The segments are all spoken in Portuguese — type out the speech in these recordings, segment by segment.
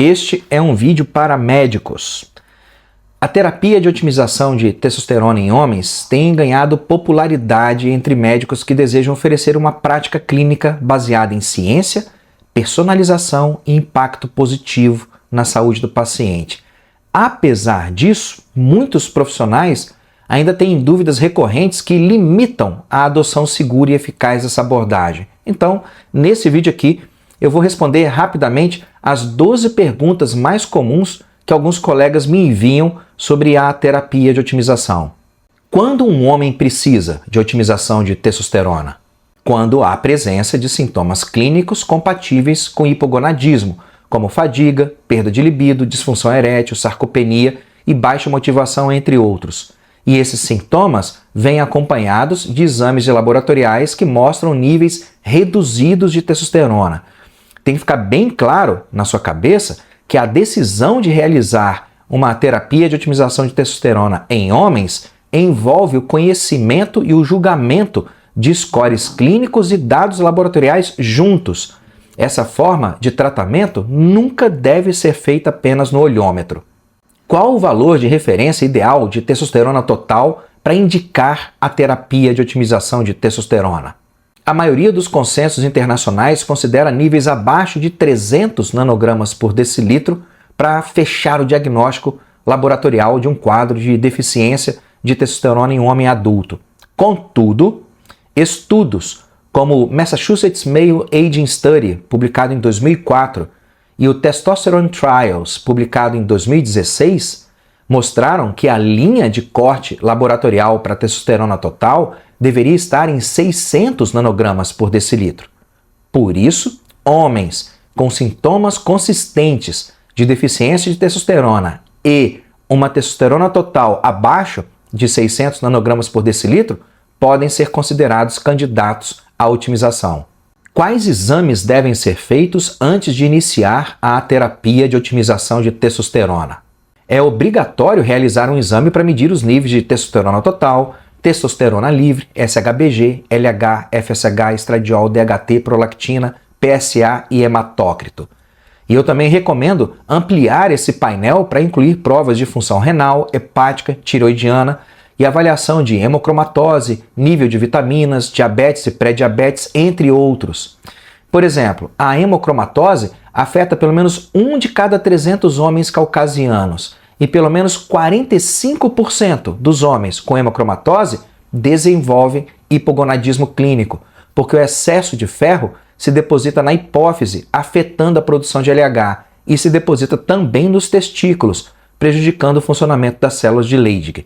Este é um vídeo para médicos. A terapia de otimização de testosterona em homens tem ganhado popularidade entre médicos que desejam oferecer uma prática clínica baseada em ciência, personalização e impacto positivo na saúde do paciente. Apesar disso, muitos profissionais ainda têm dúvidas recorrentes que limitam a adoção segura e eficaz dessa abordagem. Então, nesse vídeo aqui, eu vou responder rapidamente as 12 perguntas mais comuns que alguns colegas me enviam sobre a terapia de otimização. Quando um homem precisa de otimização de testosterona? Quando há presença de sintomas clínicos compatíveis com hipogonadismo, como fadiga, perda de libido, disfunção erétil, sarcopenia e baixa motivação, entre outros. E esses sintomas vêm acompanhados de exames laboratoriais que mostram níveis reduzidos de testosterona. Tem que ficar bem claro na sua cabeça que a decisão de realizar uma terapia de otimização de testosterona em homens envolve o conhecimento e o julgamento de scores clínicos e dados laboratoriais juntos. Essa forma de tratamento nunca deve ser feita apenas no olhômetro. Qual o valor de referência ideal de testosterona total para indicar a terapia de otimização de testosterona? A maioria dos consensos internacionais considera níveis abaixo de 300 nanogramas por decilitro para fechar o diagnóstico laboratorial de um quadro de deficiência de testosterona em um homem adulto. Contudo, estudos como o Massachusetts Male Aging Study, publicado em 2004, e o Testosterone Trials, publicado em 2016, mostraram que a linha de corte laboratorial para testosterona total deveria estar em 600 nanogramas por decilitro. Por isso, homens com sintomas consistentes de deficiência de testosterona e uma testosterona total abaixo de 600 nanogramas por decilitro podem ser considerados candidatos à otimização. Quais exames devem ser feitos antes de iniciar a terapia de otimização de testosterona? É obrigatório realizar um exame para medir os níveis de testosterona total, testosterona livre, SHBG, LH, FSH, estradiol, DHT, prolactina, PSA e hematócrito. E eu também recomendo ampliar esse painel para incluir provas de função renal, hepática, tiroidiana e avaliação de hemocromatose, nível de vitaminas, diabetes e pré-diabetes, entre outros. Por exemplo, a hemocromatose afeta pelo menos 1 de cada 300 homens caucasianos e pelo menos 45% dos homens com hemocromatose desenvolvem hipogonadismo clínico, porque o excesso de ferro se deposita na hipófise, afetando a produção de LH, e se deposita também nos testículos, prejudicando o funcionamento das células de Leydig.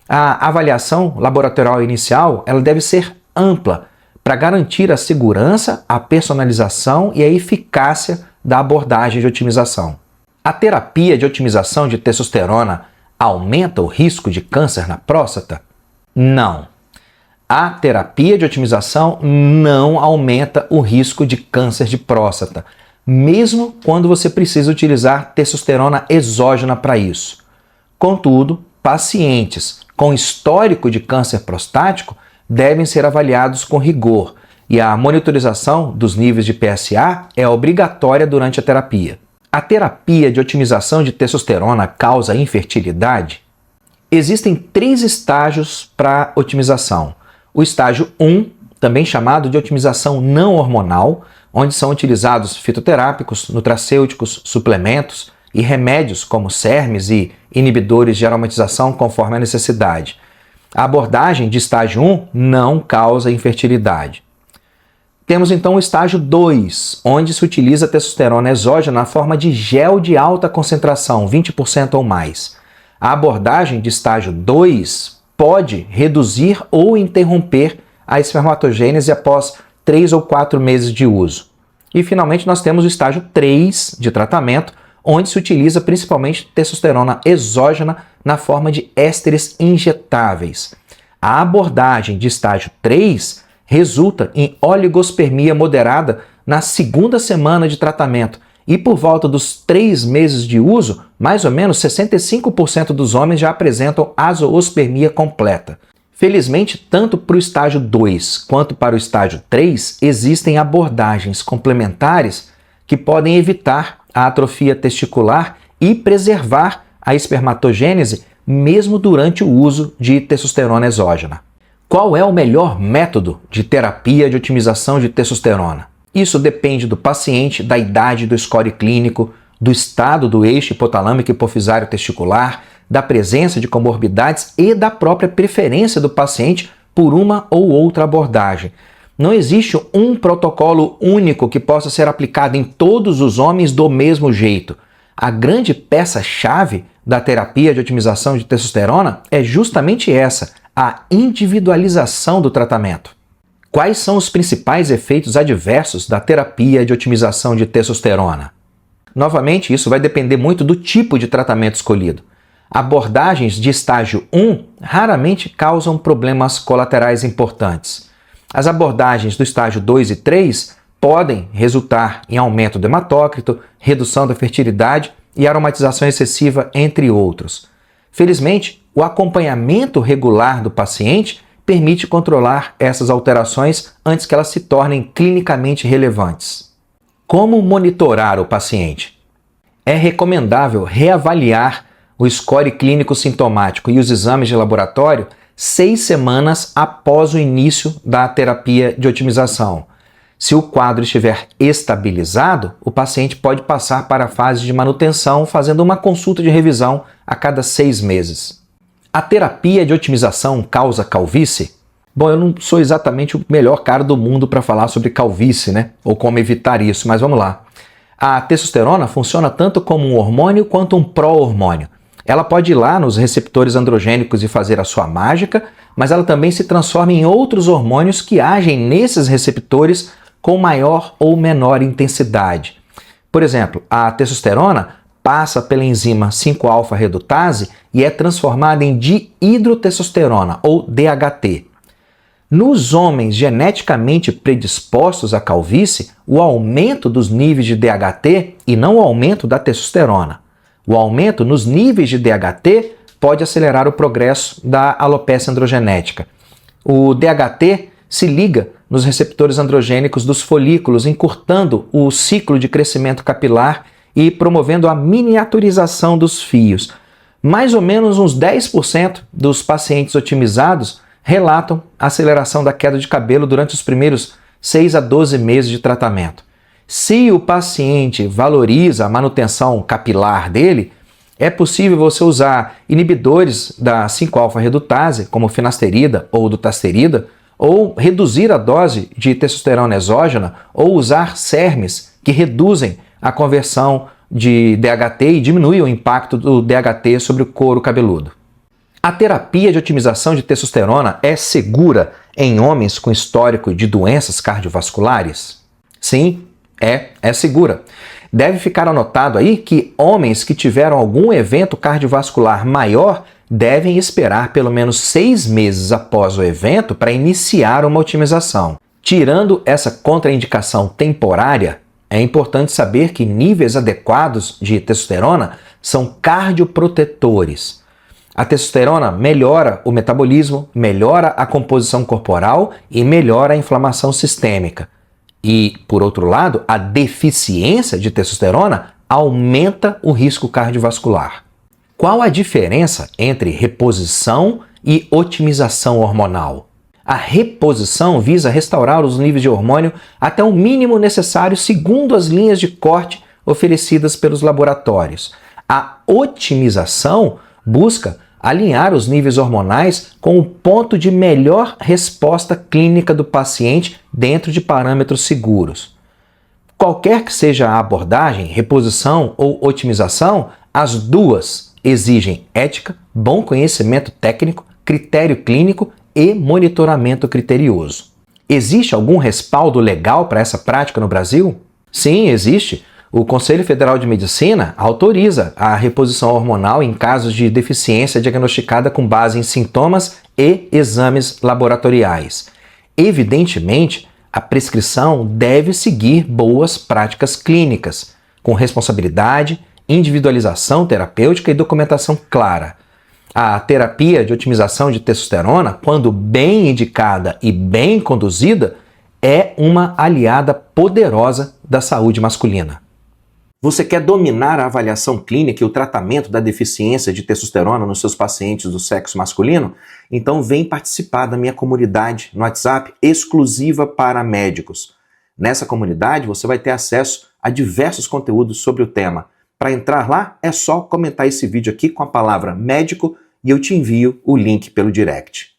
A avaliação laboratorial inicial ela deve ser ampla para garantir a segurança, a personalização e a eficácia da abordagem de otimização. A terapia de otimização de testosterona aumenta o risco de câncer na próstata? Não. A terapia de otimização não aumenta o risco de câncer de próstata, mesmo quando você precisa utilizar testosterona exógena para isso. Contudo, pacientes com histórico de câncer prostático devem ser avaliados com rigor e a monitorização dos níveis de PSA é obrigatória durante a terapia. A terapia de otimização de testosterona causa infertilidade? Existem 3 estágios para otimização. O estágio 1, também chamado de otimização não hormonal, onde são utilizados fitoterápicos, nutracêuticos, suplementos e remédios como SERMs e inibidores de aromatização conforme a necessidade. A abordagem de estágio 1 não causa infertilidade. Temos então o estágio 2, onde se utiliza testosterona exógena na forma de gel de alta concentração, 20% ou mais. A abordagem de estágio 2 pode reduzir ou interromper a espermatogênese após 3 ou 4 meses de uso. E finalmente nós temos o estágio 3 de tratamento, onde se utiliza principalmente testosterona exógena na forma de ésteres injetáveis. A abordagem de estágio 3 resulta em oligospermia moderada na 2ª semana de tratamento e por volta dos 3 meses de uso, mais ou menos 65% dos homens já apresentam azoospermia completa. Felizmente, tanto para o estágio 2 quanto para o estágio 3, existem abordagens complementares que podem evitar a atrofia testicular e preservar a espermatogênese mesmo durante o uso de testosterona exógena. Qual é o melhor método de terapia de otimização de testosterona? Isso depende do paciente, da idade do score clínico, do estado do eixo hipotalâmico hipofisário testicular, da presença de comorbidades e da própria preferência do paciente por uma ou outra abordagem. Não existe um protocolo único que possa ser aplicado em todos os homens do mesmo jeito. A grande peça-chave da terapia de otimização de testosterona é justamente essa, a individualização do tratamento. Quais são os principais efeitos adversos da terapia de otimização de testosterona? Novamente, isso vai depender muito do tipo de tratamento escolhido. Abordagens de estágio 1 raramente causam problemas colaterais importantes. As abordagens do estágio 2 e 3 podem resultar em aumento do hematócrito, redução da fertilidade e aromatização excessiva, entre outros. Felizmente, o acompanhamento regular do paciente permite controlar essas alterações antes que elas se tornem clinicamente relevantes. Como monitorar o paciente? É recomendável reavaliar o score clínico sintomático e os exames de laboratório 6 semanas após o início da terapia de otimização. Se o quadro estiver estabilizado, o paciente pode passar para a fase de manutenção, fazendo uma consulta de revisão a cada 6 meses. A terapia de otimização causa calvície? Bom, eu não sou exatamente o melhor cara do mundo para falar sobre calvície, né? Ou como evitar isso, mas vamos lá. A testosterona funciona tanto como um hormônio quanto um pró-hormônio. Ela pode ir lá nos receptores androgênicos e fazer a sua mágica, mas ela também se transforma em outros hormônios que agem nesses receptores com maior ou menor intensidade. Por exemplo, a testosterona passa pela enzima 5-alfa-redutase e é transformada em dihidrotestosterona, ou DHT. Nos homens geneticamente predispostos à calvície, o aumento dos níveis de DHT e não o aumento da testosterona. O aumento nos níveis de DHT pode acelerar o progresso da alopecia androgenética. O DHT se liga nos receptores androgênicos dos folículos, encurtando o ciclo de crescimento capilar e promovendo a miniaturização dos fios. Mais ou menos uns 10% dos pacientes otimizados relatam aceleração da queda de cabelo durante os primeiros 6 a 12 meses de tratamento. Se o paciente valoriza a manutenção capilar dele, é possível você usar inibidores da 5-alfa-redutase, como finasterida ou dutasterida, ou reduzir a dose de testosterona exógena, ou usar SERMs, que reduzem a conversão de DHT e diminuem o impacto do DHT sobre o couro cabeludo. A terapia de otimização de testosterona é segura em homens com histórico de doenças cardiovasculares? Sim, é segura. Deve ficar anotado aí que homens que tiveram algum evento cardiovascular maior devem esperar pelo menos 6 meses após o evento para iniciar uma otimização. Tirando essa contraindicação temporária, é importante saber que níveis adequados de testosterona são cardioprotetores. A testosterona melhora o metabolismo, melhora a composição corporal e melhora a inflamação sistêmica. E, por outro lado, a deficiência de testosterona aumenta o risco cardiovascular. Qual a diferença entre reposição e otimização hormonal? A reposição visa restaurar os níveis de hormônio até o mínimo necessário segundo as linhas de corte oferecidas pelos laboratórios. A otimização busca alinhar os níveis hormonais com o ponto de melhor resposta clínica do paciente dentro de parâmetros seguros. Qualquer que seja a abordagem, reposição ou otimização, as duas exigem ética, bom conhecimento técnico, critério clínico e monitoramento criterioso. Existe algum respaldo legal para essa prática no Brasil? Sim, existe. O Conselho Federal de Medicina autoriza a reposição hormonal em casos de deficiência diagnosticada com base em sintomas e exames laboratoriais. Evidentemente, a prescrição deve seguir boas práticas clínicas, com responsabilidade, individualização terapêutica e documentação clara. A terapia de otimização de testosterona, quando bem indicada e bem conduzida, é uma aliada poderosa da saúde masculina. Você quer dominar a avaliação clínica e o tratamento da deficiência de testosterona nos seus pacientes do sexo masculino? Então vem participar da minha comunidade no WhatsApp exclusiva para médicos. Nessa comunidade você vai ter acesso a diversos conteúdos sobre o tema. Para entrar lá é só comentar esse vídeo aqui com a palavra médico e eu te envio o link pelo direct.